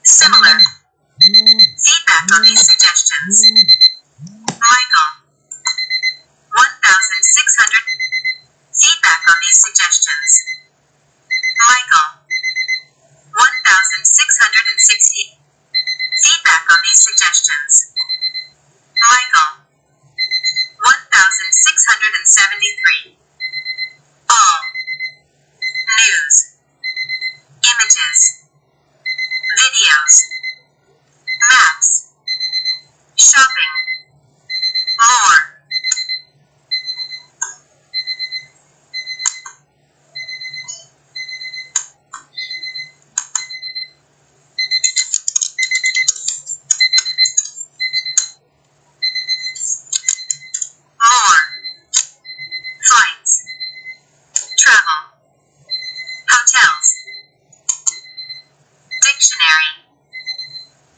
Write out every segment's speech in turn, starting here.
Similar. Feedback on these suggestions. Michael. 1,600. Feedback on these suggestions. Michael. 1,660. Feedback on these suggestions. Michael. 1,673. All. News. Images. Videos. Maps. Shopping. More. More. Flights. Travel. Hotels. Dictionary.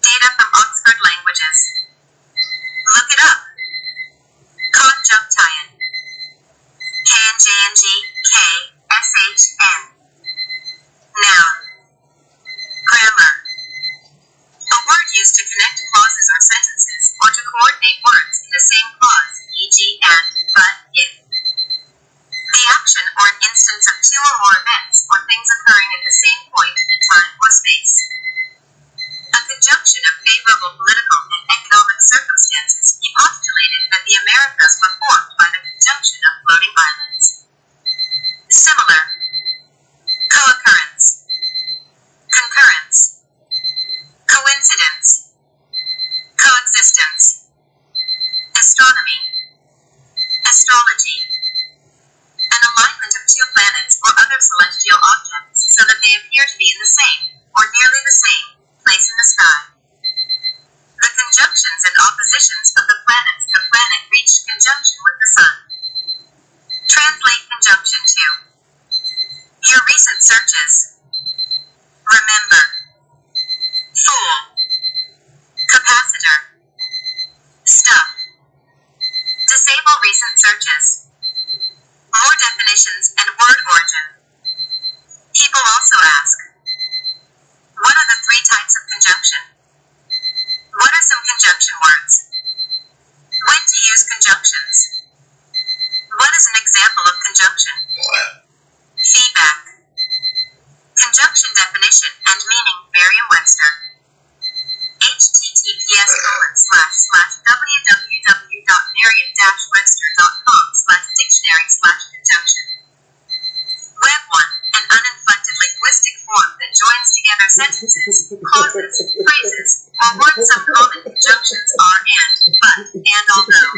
Data from Oxford Languages. Look it up. Conjunctian. KNJNG-KSHN. Noun. Grammar. A word used to connect clauses or sentences, or to coordinate words in the same clause, e.g. and, but, if. The action or an instance of two or more events or things occurring at the same point in time or space. A conjunction of favorable political and economic circumstances, he postulated that the Americas were formed by the conjunction of floating islands. Similar. Co-occurrence. Concurrence. Coincidence. Coexistence. Astronomy. Astrology. An alignment of two planets or other celestial objects so that they appear to be in the same, or nearly the same, place in the sky. The conjunctions and oppositions of the planets. The planet reached conjunction with the sun. Translate conjunction to. Your recent searches. Remember. Fool. Capacitor. Stuff. Disable recent searches. More definitions and word origin. People also ask, what are the three types of conjunction? What are some conjunction words? When to use conjunctions? What is an example of conjunction? Feedback. Conjunction definition and meaning, Merriam-Webster. https://www.merriam-webster.com/dictionary/conjunction. Web 1, an uninflected linguistic form that joins together sentences, clauses, phrases, or words. Some common conjunctions are and, but, and although.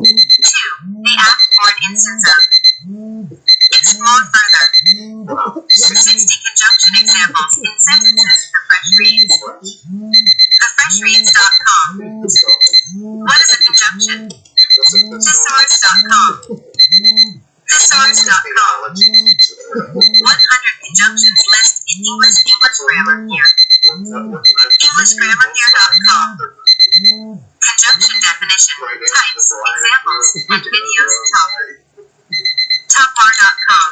2. The act or an instance of. Explore further. 60 conjunction examples in sentences. The Fresh Reads. TheFreshReads.com. What is a conjunction? Thesaurus.com. Thesaurus.com. 100 conjunctions list in English grammar here. EnglishGrammarHere.com. Conjunction definition, types, examples, and videos. Topbar.com.